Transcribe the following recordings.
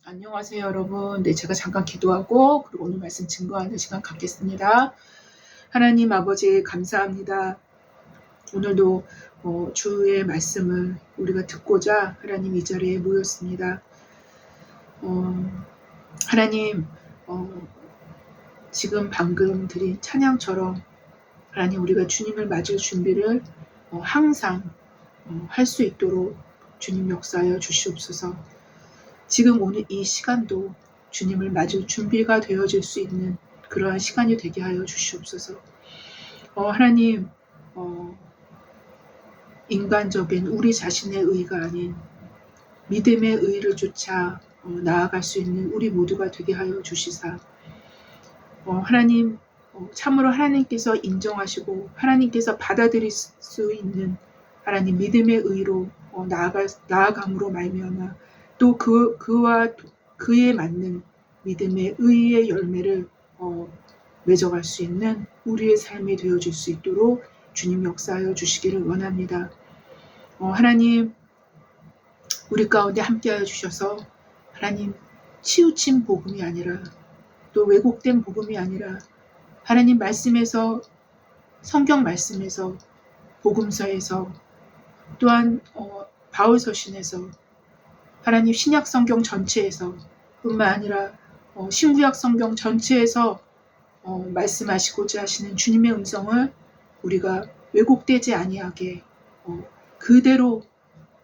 안녕하세요, 여러분. 네, 제가 잠깐 기도하고 그리고 오늘 말씀 증거하는 시간 갖겠습니다. 하나님 아버지 감사합니다. 오늘도 주의 말씀을 우리가 듣고자 하나님 이 자리에 모였습니다. 하나님 지금 방금 드린 찬양처럼 하나님 우리가 주님을 맞을 준비를 항상 할 수 있도록 주님 역사하여 주시옵소서. 지금 오늘 이 시간도 주님을 맞을 준비가 되어질 수 있는 그러한 시간이 되게 하여 주시옵소서. 하나님 인간적인 우리 자신의 의가 아닌 믿음의 의를 쫓아 나아갈 수 있는 우리 모두가 되게 하여 주시사 하나님 참으로 하나님께서 인정하시고 하나님께서 받아들일 수 있는 하나님 믿음의 의로 나아감으로 말미암아 또 그와 그에 맞는 믿음의 의의 열매를 맺어갈 수 있는 우리의 삶이 되어줄 수 있도록 주님 역사하여 주시기를 원합니다. 하나님 우리 가운데 함께하여 주셔서 하나님 치우친 복음이 아니라 또 왜곡된 복음이 아니라 하나님 말씀에서 성경 말씀에서 복음서에서 또한 바울서신에서 하나님 신약 성경 전체에서 뿐만 아니라 신구약 성경 전체에서 말씀하시고자 하시는 주님의 음성을 우리가 왜곡되지 아니하게 그대로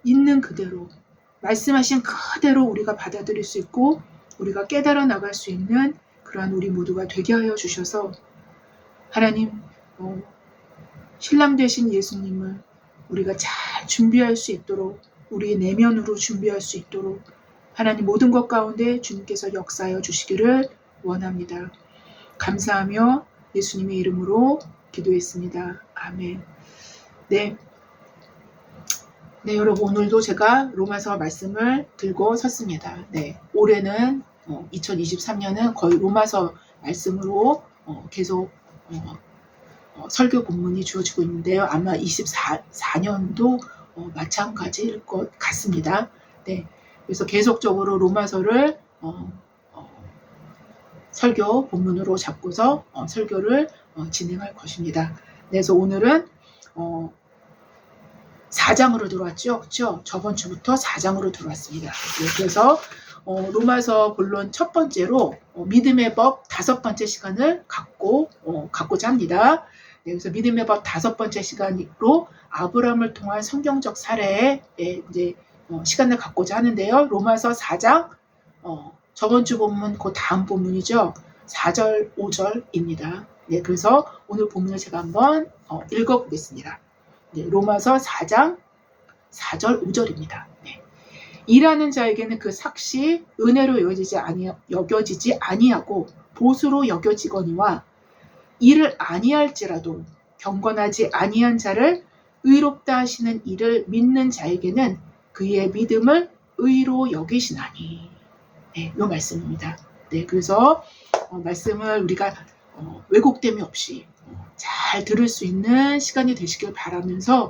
있는 그대로 말씀하신 그대로 우리가 받아들일 수 있고 우리가 깨달아 나갈 수 있는 그러한 우리 모두가 되게 하여 주셔서 하나님 신랑 되신 예수님을 우리가 잘 준비할 수 있도록 우리의 내면으로 준비할 수 있도록 하나님 모든 것 가운데 주님께서 역사하여 주시기를 원합니다. 감사하며 예수님의 이름으로 기도했습니다. 아멘. 네, 여러분 오늘도 제가 로마서 말씀을 들고 섰습니다. 네, 올해는 2023년은 거의 로마서 말씀으로 계속 설교 본문이 주어지고 있는데요. 아마 24년도 마찬가지일 것 같습니다. 네, 그래서 계속적으로 로마서를 설교 본문으로 잡고서 설교를 진행할 것입니다. 그래서 오늘은 4장으로 들어왔죠. 그렇죠? 저번 주부터 4장으로 들어왔습니다. 네, 그래서 로마서 본론 첫 번째로 믿음의 법 5번째 시간을 갖고자 합니다. 네, 그래서 믿음의 법 5번째 시간으로 아브라함을 통한 성경적 사례에 이제 시간을 갖고자 하는데요. 로마서 4장 저번 주 본문 그 다음 본문이죠. 4절 5절입니다. 네, 그래서 오늘 본문을 제가 한번 읽어보겠습니다. 네, 로마서 4장 4절 5절입니다. 네. 일하는 자에게는 그 삭시 은혜로 여겨지지 아니하고 보수로 여겨지거니와 일을 아니할지라도 경건하지 아니한 자를 의롭다 하시는 이를 믿는 자에게는 그의 믿음을 의로 여기시나니. 네, 이 말씀입니다. 네, 그래서 말씀을 우리가 왜곡됨이 없이 잘 들을 수 있는 시간이 되시길 바라면서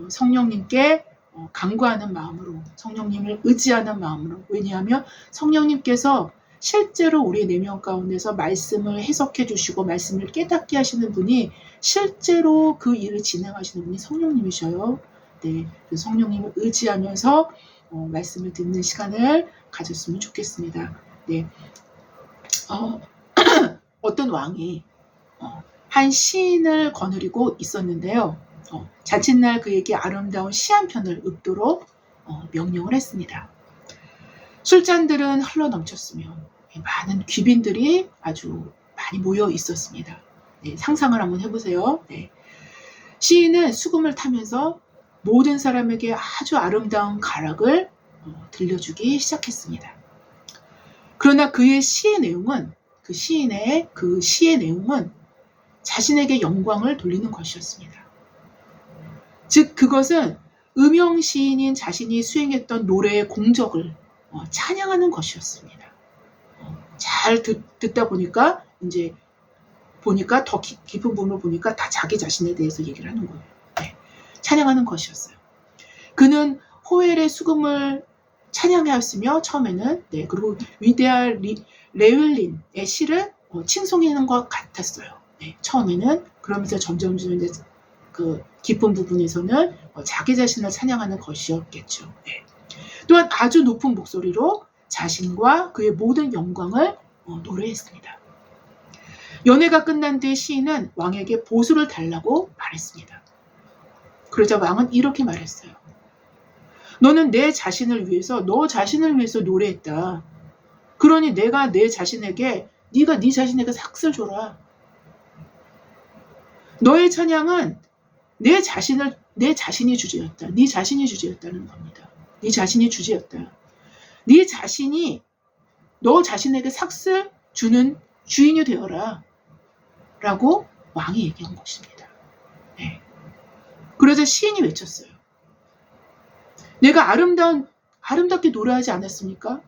성령님께 간구하는 마음으로 성령님을 의지하는 마음으로 왜냐하면 성령님께서 실제로 우리의 내면 가운데서 말씀을 해석해 주시고 말씀을 깨닫게 하시는 분이 실제로 그 일을 진행하시는 분이 성령님이셔요. 네, 성령님을 의지하면서 말씀을 듣는 시간을 가졌으면 좋겠습니다. 네, 어떤 왕이 한 시인을 거느리고 있었는데요. 자칫날 그에게 아름다운 시 한 편을 읊도록 명령을 했습니다. 술잔들은 흘러넘쳤으며 많은 귀빈들이 아주 많이 모여 있었습니다. 네, 상상을 한번 해보세요. 네. 시인은 수금을 타면서 모든 사람에게 아주 아름다운 가락을 들려주기 시작했습니다. 그러나 그의 시의 내용은 그 시의 내용은 자신에게 영광을 돌리는 것이었습니다. 즉 그것은 음영 시인인 자신이 수행했던 노래의 공적을 찬양하는 것이었습니다. 잘 듣다 보니까 이제 보니까 더 깊은 부분을 보니까 다 자기 자신에 대해서 얘기를 하는 거예요. 네. 찬양하는 것이었어요. 그는 호엘의 수금을 찬양하였으며 처음에는 그리고 위대한 레윌린의 시를 칭송하는 것 같았어요. 처음에는 그러면서 점점 이제 그 깊은 부분에서는 자기 자신을 찬양하는 것이었겠죠. 또한 아주 높은 목소리로 자신과 그의 모든 영광을 노래했습니다. 연회가 끝난 뒤 시인은 왕에게 보수를 달라고 말했습니다. 그러자 왕은 이렇게 말했어요. 너는 너 자신을 위해서 노래했다. 그러니 내가 네가 네 자신에게 삭슬 줘라. 너의 찬양은 내 자신이 주제였다. 네 자신이 주제였다는 겁니다. 네 자신이 주제였다. 네 자신이 너 자신에게 삭슬 주는 주인이 되어라. 라고 왕이 얘기한 것입니다. 그러자 시인이 외쳤어요. 내가 아름답게 노래하지 않았습니까?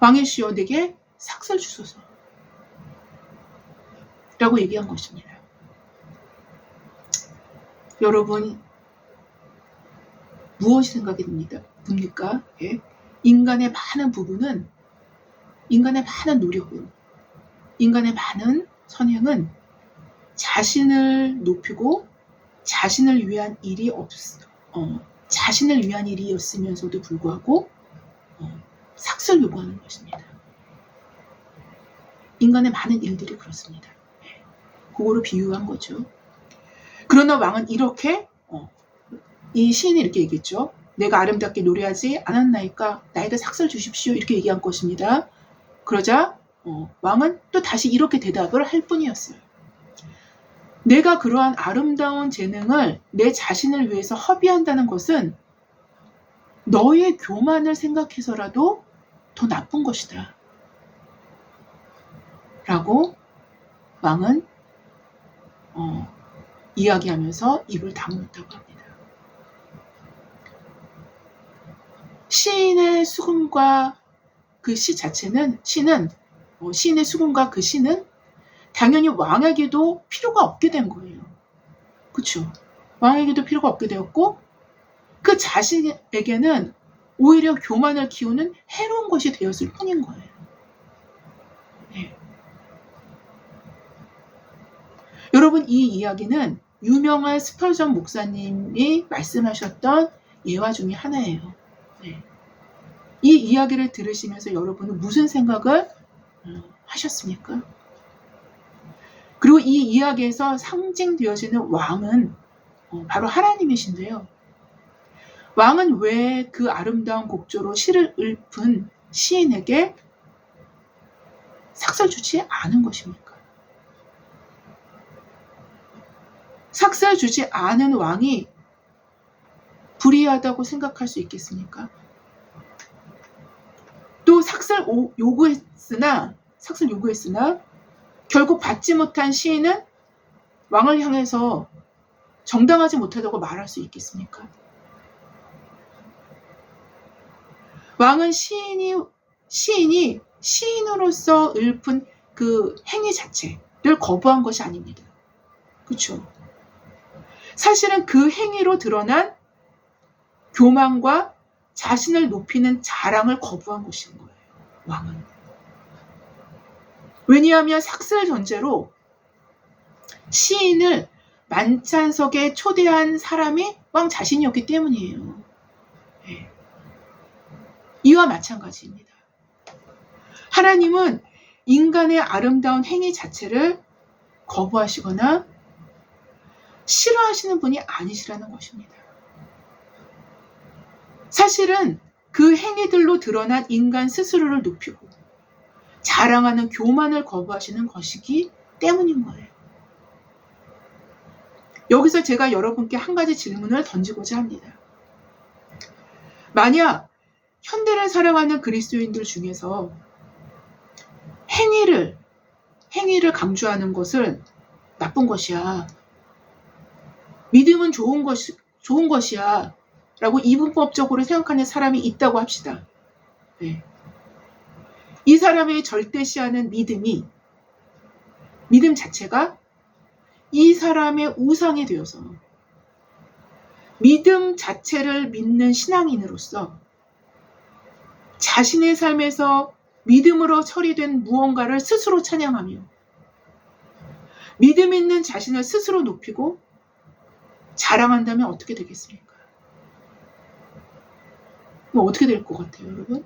왕의 시여 내게 삭슬 주소서. 라고 얘기한 것입니다. 여러분 무엇이 생각이 듭니까? 인간의 많은 부분은, 인간의 많은 노력은, 인간의 많은 선행은 자신을 높이고 자신을 위한 일이었으면서도 불구하고 삭슬 요구하는 것입니다. 인간의 많은 일들이 그렇습니다. 그거로 비유한 거죠. 그러나 왕은 이렇게 이 시인이 이렇게 얘기했죠. 내가 아름답게 노래하지 않았나이까 나에게 삭슬 주십시오. 이렇게 얘기한 것입니다. 그러자 왕은 또 다시 이렇게 대답을 할 뿐이었어요. 내가 그러한 아름다운 재능을 내 자신을 위해서 허비한다는 것은 너의 교만을 생각해서라도 더 나쁜 것이다. 라고 왕은 이야기하면서 입을 다물었다고 합니다. 시인의 수금과 그 시 자체는, 시인의 수금과 그 시는 당연히 왕에게도 필요가 없게 된 거예요. 그렇죠? 왕에게도 필요가 없게 되었고 그 자신에게는 오히려 교만을 키우는 해로운 것이 되었을 뿐인 거예요. 여러분 이 이야기는 유명한 스펄전 목사님이 말씀하셨던 예화 중에 하나예요. 이 이야기를 들으시면서 여러분은 무슨 생각을 하셨습니까? 그리고 이 이야기에서 상징되어지는 왕은 바로 하나님이신데요. 왕은 왜 그 아름다운 곡조로 시를 읊은 시인에게 삭슬 주지 않은 것입니까? 삭슬 주지 않은 왕이 불의하다고 생각할 수 있겠습니까? 또 삭슬 요구했으나 결국 받지 못한 시인은 왕을 향해서 정당하지 못하다고 말할 수 있겠습니까? 왕은 시인이 시인으로서 읊은 그 행위 자체를 거부한 것이 아닙니다. 그렇죠? 사실은 그 행위로 드러난 교만과 자신을 높이는 자랑을 거부한 것인 거예요. 왕은. 왜냐하면 삭슬 전제로 시인을 만찬석에 초대한 사람이 왕 자신이었기 때문이에요. 이와 마찬가지입니다. 하나님은 인간의 아름다운 행위 자체를 거부하시거나 싫어하시는 분이 아니시라는 것입니다. 사실은 그 행위들로 드러난 인간 스스로를 높이고 자랑하는 교만을 거부하시는 것이기 때문인 거예요. 여기서 제가 여러분께 한 가지 질문을 던지고자 합니다. 만약 현대를 살아가는 그리스도인들 중에서 행위를 강조하는 것을 나쁜 것이야. 믿음은 좋은 것이야. 라고 이분법적으로 생각하는 사람이 있다고 합시다. 이 사람의 절대시하는 믿음 자체가 이 사람의 우상이 되어서 믿음 자체를 믿는 신앙인으로서 자신의 삶에서 믿음으로 처리된 무언가를 스스로 찬양하며 믿음 있는 자신을 스스로 높이고 자랑한다면 어떻게 되겠습니까? 뭐 어떻게 될 것 같아요, 여러분?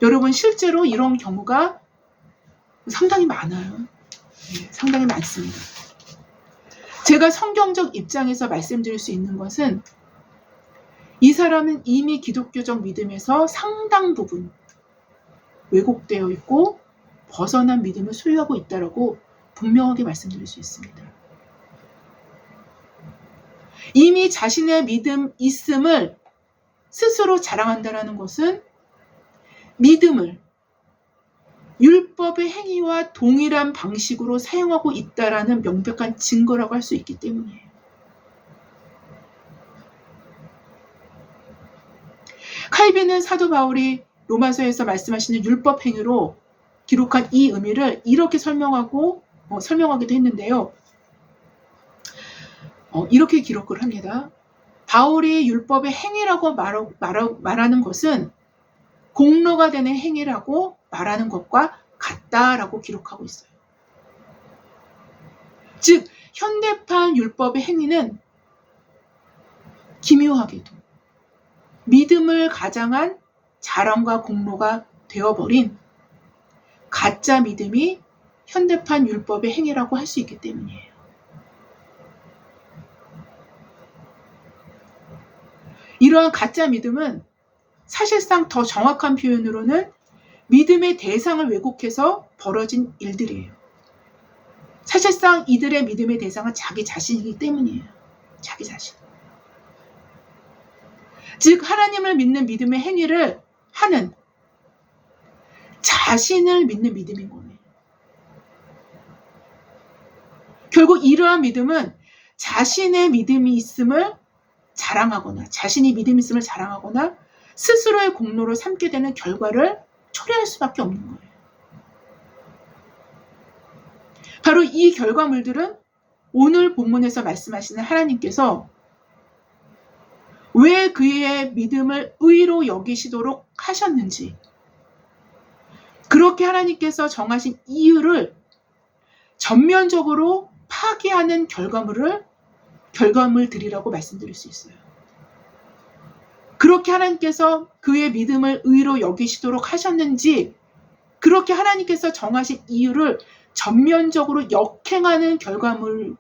여러분 실제로 이런 경우가 상당히 많아요. 네, 상당히 많습니다. 제가 성경적 입장에서 말씀드릴 수 있는 것은 이 사람은 이미 기독교적 믿음에서 상당 부분 왜곡되어 있고 벗어난 믿음을 소유하고 있다라고 분명하게 말씀드릴 수 있습니다. 이미 자신의 믿음 있음을 스스로 자랑한다는 것은 믿음을 율법의 행위와 동일한 방식으로 사용하고 있다라는 명백한 증거라고 할 수 있기 때문이에요. 칼빈은 사도 바울이 로마서에서 말씀하시는 율법 행위로 기록한 이 의미를 이렇게 설명하기도 했는데요. 이렇게 기록을 합니다. 바울이 율법의 행위라고 말하는 것은 공로가 되는 행위라고 말하는 것과 같다라고 기록하고 있어요. 즉 현대판 율법의 행위는 기묘하게도 믿음을 가장한 자랑과 공로가 되어버린 가짜 믿음이 현대판 율법의 행위라고 할 수 있기 때문이에요. 이러한 가짜 믿음은 사실상 더 정확한 표현으로는 믿음의 대상을 왜곡해서 벌어진 일들이에요. 사실상 이들의 믿음의 대상은 자기 자신이기 때문이에요. 자기 자신. 즉 하나님을 믿는 믿음의 행위를 하는 자신을 믿는 믿음인 거예요. 결국 이러한 믿음은 자신의 믿음이 있음을 자랑하거나 자신이 믿음이 있음을 자랑하거나 스스로의 공로를 삼게 되는 결과를 초래할 수밖에 없는 거예요. 바로 이 결과물들은 오늘 본문에서 말씀하시는 하나님께서 왜 그의 믿음을 의로 여기시도록 하셨는지, 그렇게 하나님께서 정하신 이유를 전면적으로 파괴하는 결과물들이라고 말씀드릴 수 있어요. 그렇게 하나님께서 그의 믿음을 의로 여기시도록 하셨는지, 그렇게 하나님께서 정하신 이유를 전면적으로 역행하는 결과물들이라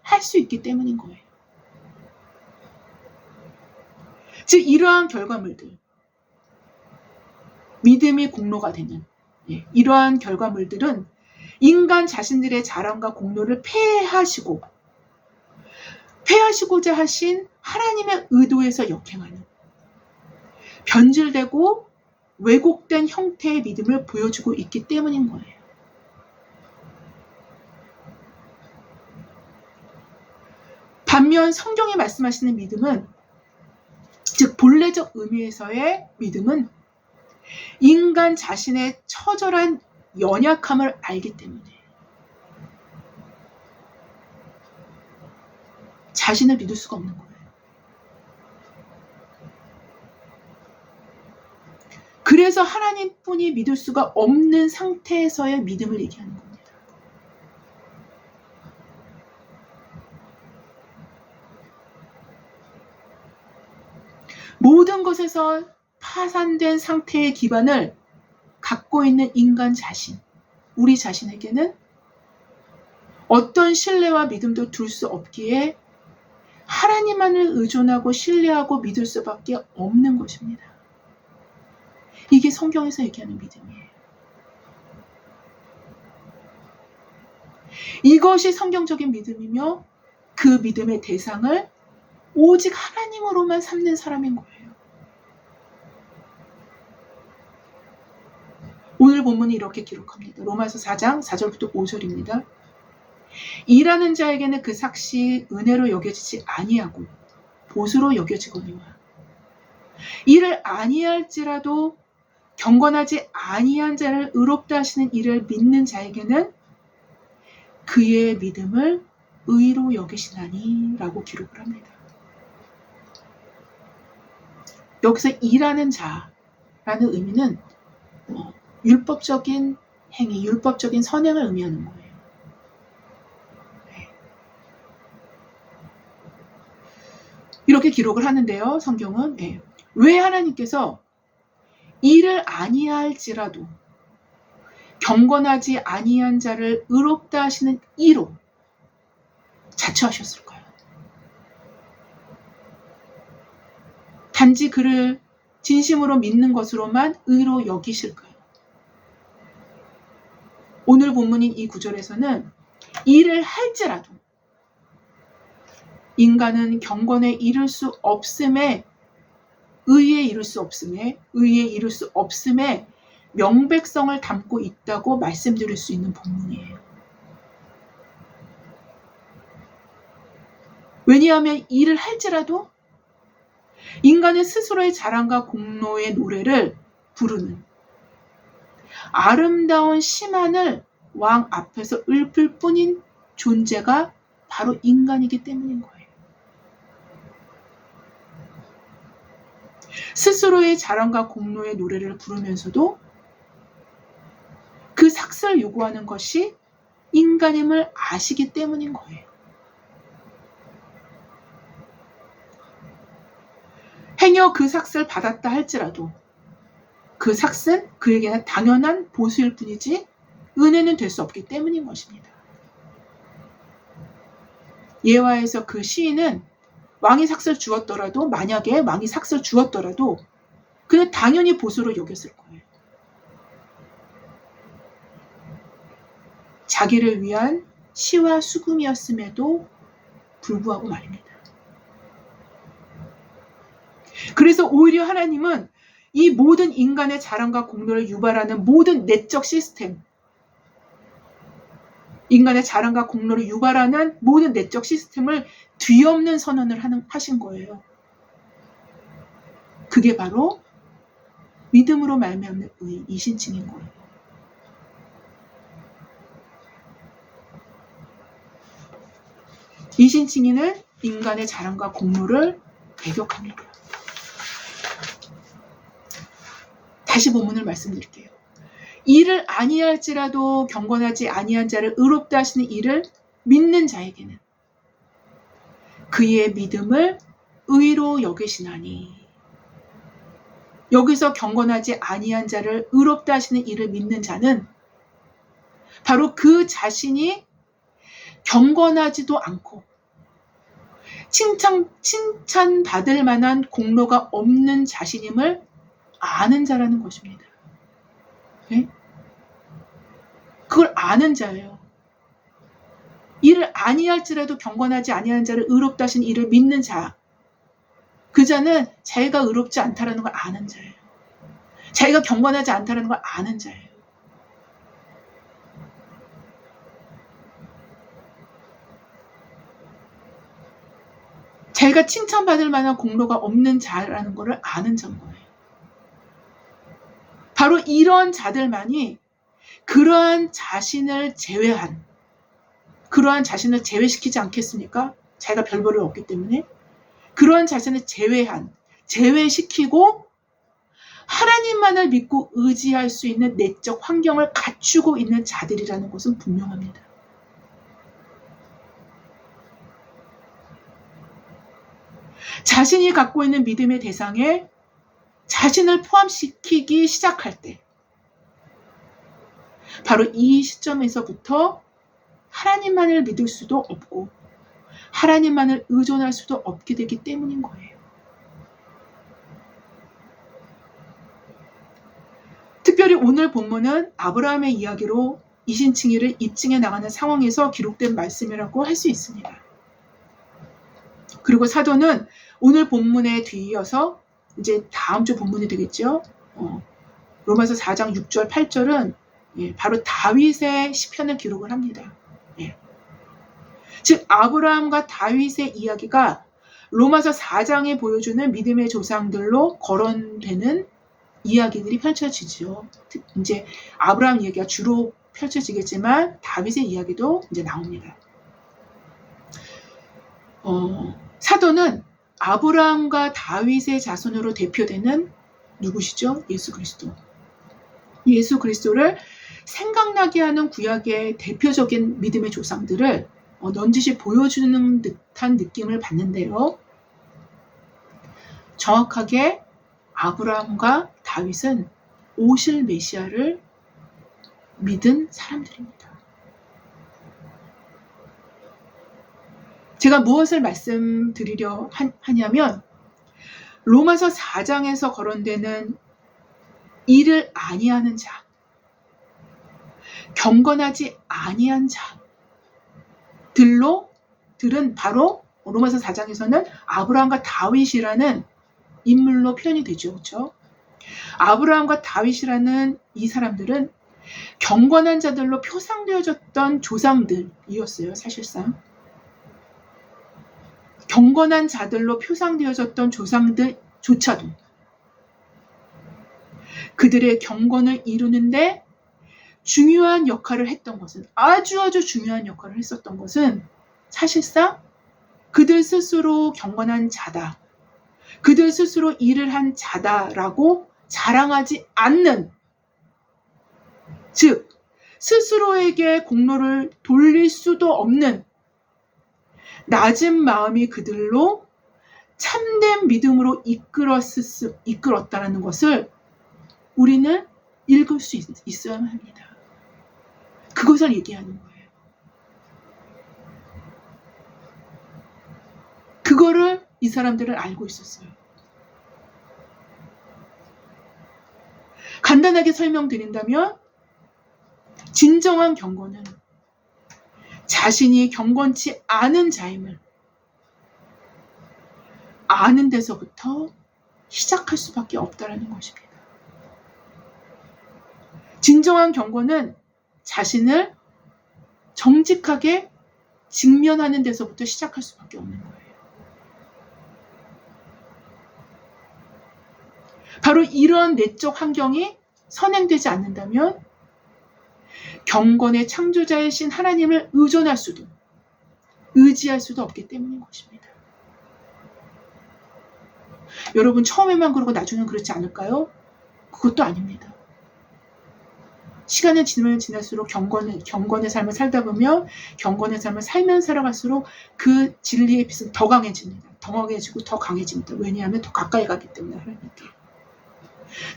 할 수 있기 때문인 거예요. 즉 이러한 결과물들, 믿음이 공로가 되는 이러한 결과물들은 인간 자신들의 자랑과 공로를 폐하시고자 하신 하나님의 의도에서 역행하는 변질되고 왜곡된 형태의 믿음을 보여주고 있기 때문인 거예요. 반면 성경이 말씀하시는 믿음은, 즉 본래적 의미에서의 믿음은 인간 자신의 처절한 연약함을 알기 때문에 자신을 믿을 수가 없는 거예요. 그래서 하나님뿐이 믿을 수가 없는 상태에서의 믿음을 얘기하는 겁니다. 모든 것에서 파산된 상태의 기반을 갖고 있는 인간 자신, 우리 자신에게는 어떤 신뢰와 믿음도 둘 수 없기에 하나님만을 의존하고 신뢰하고 믿을 수밖에 없는 것입니다. 이게 성경에서 얘기하는 믿음이에요. 이것이 성경적인 믿음이며 그 믿음의 대상을 오직 하나님으로만 삼는 사람인 거예요. 오늘 본문이 이렇게 기록합니다. 로마서 4장 4절부터 5절입니다. 일하는 자에게는 그 삭시 은혜로 여겨지지 아니하고 보수로 여겨지거니와 이를 아니할지라도 경건하지 아니한 자를 의롭다 하시는 이를 믿는 자에게는 그의 믿음을 의로 여기시나니 라고 기록을 합니다. 여기서 일하는 자라는 의미는 율법적인 행위, 율법적인 선행을 의미하는 거예요. 이렇게 기록을 하는데요. 성경은 왜 하나님께서 일을 아니할지라도 경건하지 아니한 자를 의롭다 하시는 이로 자처하셨을까요? 단지 그를 진심으로 믿는 것으로만 의로 여기실까요? 오늘 본문인 이 구절에서는 일을 할지라도 인간은 경건에 이를 수 없음에 의에 이를 수 없음에 명백성을 담고 있다고 말씀드릴 수 있는 본문이에요. 왜냐하면 일을 할지라도 인간은 스스로의 자랑과 공로의 노래를 부르는 아름다운 시만을 왕 앞에서 읊을 뿐인 존재가 바로 인간이기 때문인 거예요. 스스로의 자랑과 공로의 노래를 부르면서도 그 삭슬을 요구하는 것이 인간임을 아시기 때문인 거예요. 행여 그 삭슬을 받았다 할지라도 그 삭슬은 그에게는 당연한 보수일 뿐이지 은혜는 될 수 없기 때문인 것입니다. 예화에서 그 시인은 왕이 삭슬 주었더라도 만약에 왕이 삭슬 주었더라도 그는 당연히 보수로 여겼을 거예요. 자기를 위한 시와 수금이었음에도 불구하고 말입니다. 그래서 오히려 하나님은 이 모든 인간의 자랑과 공로를 유발하는 모든 내적 시스템, 인간의 자랑과 공로를 유발하는 모든 내적 시스템을 뒤엎는 선언을 하신 거예요. 그게 바로 믿음으로 말미암는 의, 이신칭인 거예요. 이신칭인은 인간의 자랑과 공로를 배격합니다. 다시 본문을 말씀드릴게요. 일을 아니할지라도 경건하지 아니한 자를 의롭다 하시는 이를 믿는 자에게는 그의 믿음을 의로 여기시나니. 여기서 경건하지 아니한 자를 의롭다 하시는 이를 믿는 자는 바로 그 자신이 경건하지도 않고 칭찬받을 만한 공로가 없는 자신임을 아는 자라는 것입니다. 네? 그걸 아는 자예요. 이를 아니할지라도 경건하지 아니한 자를 의롭다 하신 이를 믿는 자. 그 자는 자기가 의롭지 않다라는 걸 아는 자예요. 자기가 경건하지 않다라는 걸 아는 자예요. 자기가 칭찬받을 만한 공로가 없는 자라는 것을 아는 자인 거예요. 바로 이런 자들만이 그러한 자신을 제외시키지 않겠습니까? 자기가 별 볼일 없기 때문에 그러한 자신을 제외시키고 하나님만을 믿고 의지할 수 있는 내적 환경을 갖추고 있는 자들이라는 것은 분명합니다. 자신이 갖고 있는 믿음의 대상에 자신을 포함시키기 시작할 때 바로 이 시점에서부터 하나님만을 믿을 수도 없고 하나님만을 의존할 수도 없게 되기 때문인 거예요. 특별히 오늘 본문은 아브라함의 이야기로 이신칭의를 입증해 나가는 상황에서 기록된 말씀이라고 할 수 있습니다. 그리고 사도는 오늘 본문에 뒤이어서 이제 다음 주 본문이 되겠죠. 로마서 4장 6절 8절은 바로 다윗의 시편을 기록을 합니다. 즉 아브라함과 다윗의 이야기가 로마서 4장에 보여주는 믿음의 조상들로 거론되는 이야기들이 펼쳐지죠. 이제 아브라함 이야기가 주로 펼쳐지겠지만 다윗의 이야기도 이제 나옵니다. 사도는 아브라함과 다윗의 자손으로 대표되는 누구시죠? 예수 그리스도. 예수 그리스도를 생각나게 하는 구약의 대표적인 믿음의 조상들을 넌지시 보여주는 듯한 느낌을 받는데요. 정확하게 아브라함과 다윗은 오실 메시아를 믿은 사람들입니다. 제가 무엇을 말씀드리려 하냐면 로마서 4장에서 거론되는 이를 아니하는 자, 경건하지 아니한 자들은 바로 로마서 4장에서는 아브라함과 다윗이라는 인물로 표현이 되죠. 그렇죠? 아브라함과 다윗이라는 이 사람들은 경건한 자들로 표상되어졌던 조상들이었어요. 사실상 경건한 자들로 표상되어졌던 조상들조차도 그들의 경건을 이루는데 중요한 역할을 했던 것은, 아주 중요한 역할을 했었던 것은 사실상 그들 스스로 경건한 자다, 그들 스스로 일을 한 자다라고 자랑하지 않는, 즉 스스로에게 공로를 돌릴 수도 없는 낮은 마음이 그들로 참된 믿음으로 이끌었다는 것을 우리는 읽을 수 있어야만 합니다. 그것을 얘기하는 거예요. 그거를 이 사람들은 알고 있었어요. 간단하게 설명드린다면 진정한 경건은 자신이 경건치 않은 자임을 아는 데서부터 시작할 수밖에 없다는 것입니다. 진정한 경건은 자신을 정직하게 직면하는 데서부터 시작할 수밖에 없는 거예요. 바로 이런 내적 환경이 선행되지 않는다면 경건의 창조자이신 하나님을 의지할 수도 없기 때문인 것입니다. 여러분 처음에만 그러고 나중엔 그렇지 않을까요? 그것도 아닙니다. 시간은 지나면 지날수록 경건의 삶을 살다 보면 경건의 삶을 살아갈수록 그 진리의 빛은 더 강해집니다. 더 강해집니다. 왜냐하면 더 가까이 가기 때문에 하나님께.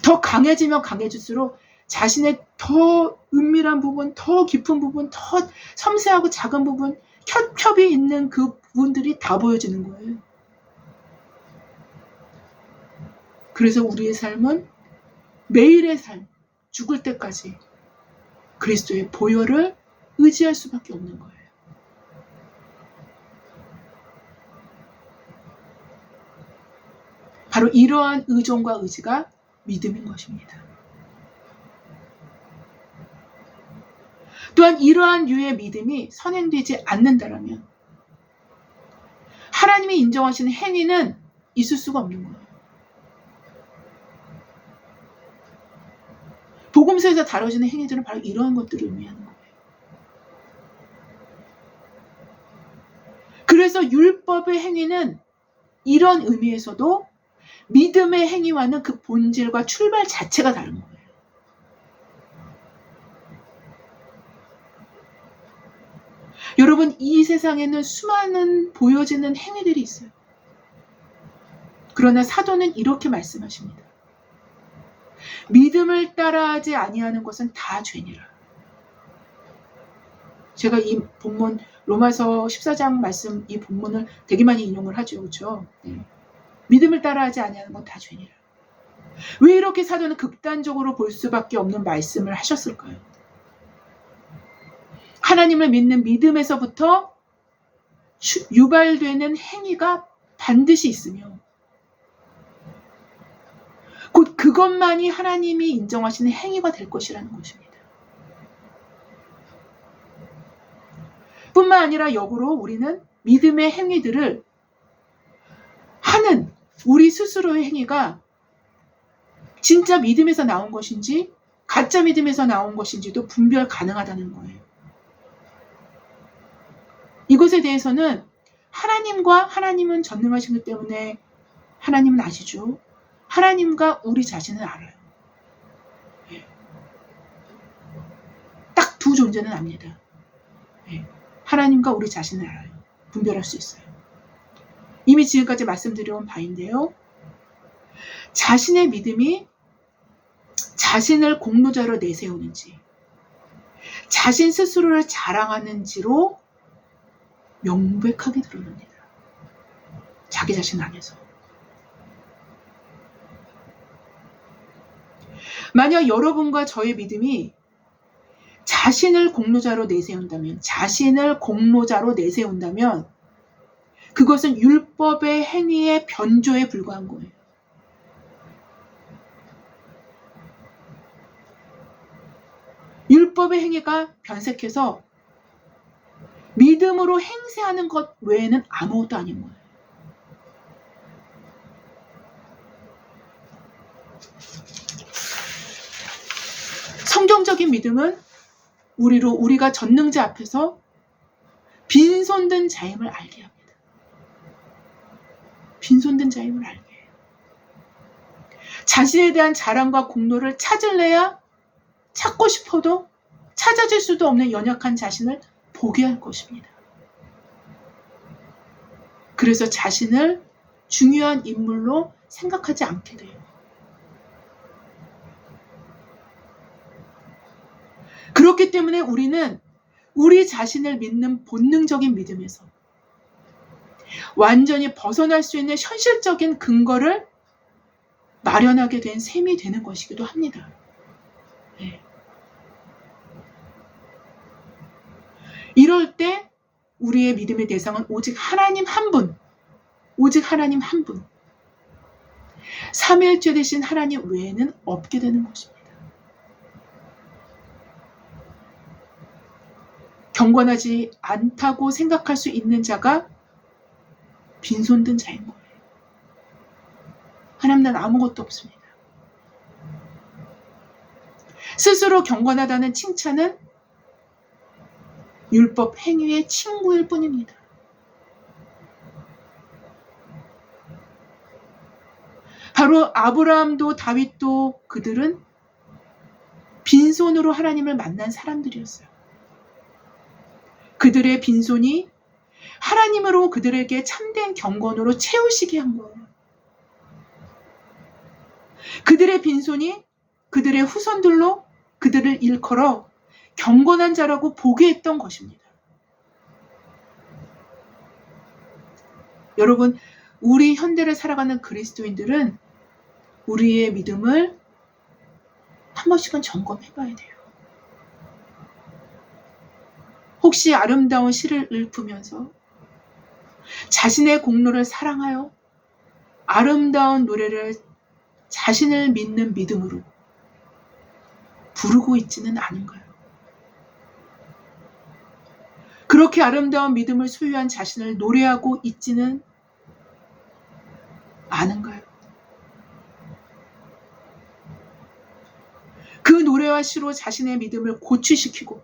더 강해지면 강해질수록 자신의 더 은밀한 부분, 더 깊은 부분, 더 섬세하고 작은 부분, 겹겹이 있는 그 부분들이 다 보여지는 거예요. 그래서 우리의 삶은 매일의 삶, 죽을 때까지 그리스도의 보혈을 의지할 수밖에 없는 거예요. 바로 이러한 의존과 의지가 믿음인 것입니다. 또한 이러한 유의 믿음이 선행되지 않는다라면 하나님이 인정하시는 행위는 있을 수가 없는 거예요. 복음서에서 다뤄지는 행위들은 바로 이러한 것들을 의미하는 거예요. 그래서 율법의 행위는 이런 의미에서도 믿음의 행위와는 그 본질과 출발 자체가 다른 거예요. 여러분, 이 세상에는 수많은 보여지는 행위들이 있어요. 그러나 사도는 이렇게 말씀하십니다. 믿음을 따라하지 아니하는 것은 다 죄니라. 제가 이 본문 로마서 14장 말씀 이 본문을 되게 많이 인용을 하죠. 그렇죠? 네. 믿음을 따라하지 아니하는 건 다 죄니라. 왜 이렇게 사도는 극단적으로 볼 수밖에 없는 말씀을 하셨을까요? 하나님을 믿는 믿음에서부터 유발되는 행위가 반드시 있으며 곧 그것만이 하나님이 인정하시는 행위가 될 것이라는 것입니다. 뿐만 아니라 역으로 우리는 믿음의 행위들을 하는 우리 스스로의 행위가 진짜 믿음에서 나온 것인지 가짜 믿음에서 나온 것인지도 분별 가능하다는 거예요. 이것에 대해서는 하나님은 전능하시기 때문에 하나님은 아시죠. 하나님과 우리 자신을 알아요. 딱 두 존재는 압니다. 하나님과 우리 자신을 알아요. 분별할 수 있어요. 이미 지금까지 말씀드려온 바인데요. 자신의 믿음이 자신을 공로자로 내세우는지, 자신 스스로를 자랑하는지로 명백하게 드러납니다. 자기 자신 안에서. 만약 여러분과 저의 믿음이 자신을 공로자로 내세운다면 그것은 율법의 행위의 변조에 불과한 거예요. 율법의 행위가 변색해서 믿음으로 행세하는 것 외에는 아무것도 아닌 거예요. 성경적인 믿음은 우리가 전능자 앞에서 빈손든 자임을 알게 합니다. 빈손든 자임을 알게 해요. 자신에 대한 자랑과 공로를 찾을래야 찾고 싶어도 찾아질 수도 없는 연약한 자신을 보게 할 것입니다. 그래서 자신을 중요한 인물로 생각하지 않게 돼요. 그렇기 때문에 우리는 우리 자신을 믿는 본능적인 믿음에서 완전히 벗어날 수 있는 현실적인 근거를 마련하게 된 셈이 되는 것이기도 합니다. 네. 이럴 때 우리의 믿음의 대상은 오직 하나님 한 분, 삼위일체 되신 하나님 외에는 없게 되는 것입니다. 경건하지 않다고 생각할 수 있는 자가 빈손든 자인 거예요. 하나님, 난 아무것도 없습니다. 스스로 경건하다는 칭찬은 율법 행위의 친구일 뿐입니다. 바로 아브라함도 다윗도 그들은 빈손으로 하나님을 만난 사람들이었어요. 그들의 빈손이 하나님으로 그들에게 참된 경건으로 채우시게 한 거예요. 그들의 빈손이 그들의 후손들로 그들을 일컬어 경건한 자라고 보게 했던 것입니다. 여러분, 우리 현대를 살아가는 그리스도인들은 우리의 믿음을 한 번씩은 점검해 봐야 돼요. 혹시 아름다운 시를 읊으면서 자신의 공로를 사랑하여 아름다운 노래를 자신을 믿는 믿음으로 부르고 있지는 않은가요? 그렇게 아름다운 믿음을 소유한 자신을 노래하고 있지는 않은가요? 그 노래와 시로 자신의 믿음을 고취시키고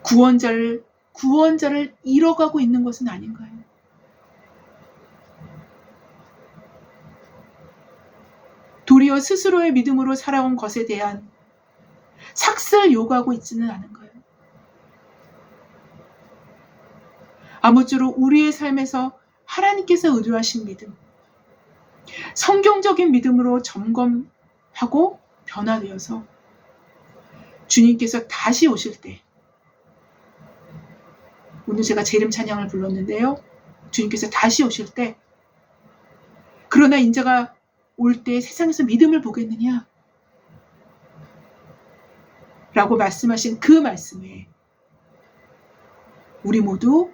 구원자를 잃어가고 있는 것은 아닌가요? 도리어 스스로의 믿음으로 살아온 것에 대한 삭슬 요구하고 있지는 않은가요? 아무쪼록 우리의 삶에서 하나님께서 의도하신 믿음, 성경적인 믿음으로 점검하고 변화되어서 주님께서 다시 오실 때, 오늘 제가 재림 찬양을 불렀는데요. 주님께서 다시 오실 때, 그러나 인자가 올 때 세상에서 믿음을 보겠느냐? 라고 말씀하신 그 말씀에 우리 모두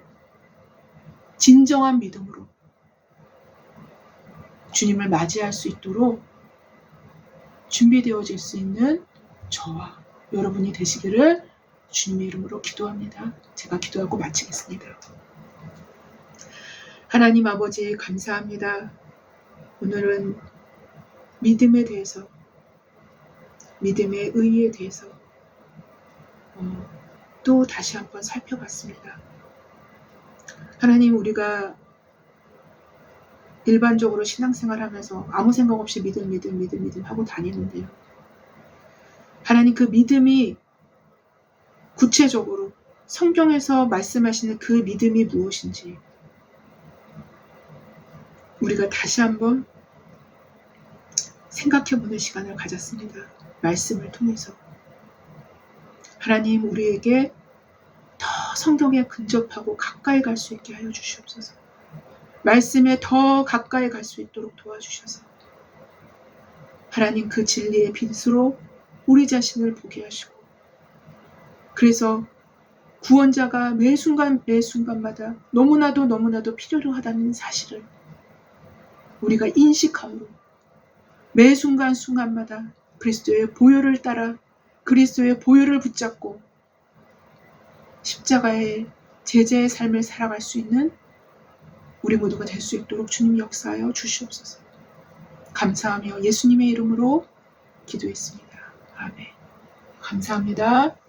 진정한 믿음으로 주님을 맞이할 수 있도록 준비되어질 수 있는 저와 여러분이 되시기를 주님의 이름으로 기도합니다. 제가 기도하고 마치겠습니다. 하나님 아버지, 감사합니다. 오늘은 믿음에 대해서, 믿음의 의의에 대해서 또 다시 한번 살펴봤습니다. 하나님, 우리가 일반적으로 신앙생활 하면서 아무 생각 없이 믿음 하고 다니는데요. 하나님, 그 믿음이 구체적으로 성경에서 말씀하시는 그 믿음이 무엇인지 우리가 다시 한번 생각해보는 시간을 가졌습니다. 말씀을 통해서. 하나님, 우리에게 더 성경에 근접하고 가까이 갈 수 있게 하여 주시옵소서. 말씀에 더 가까이 갈 수 있도록 도와주셔서 하나님, 그 진리의 빛으로 우리 자신을 보게 하시고, 그래서 구원자가 매 순간마다 너무나도 필요로 하다는 사실을 우리가 인식함으로 매 순간마다 그리스도의 보혈을 따라 그리스도의 보혈을 붙잡고 십자가의 제자의 삶을 살아갈 수 있는 우리 모두가 될 수 있도록 주님 역사하여 주시옵소서. 감사하며 예수님의 이름으로 기도했습니다. 아멘. 감사합니다.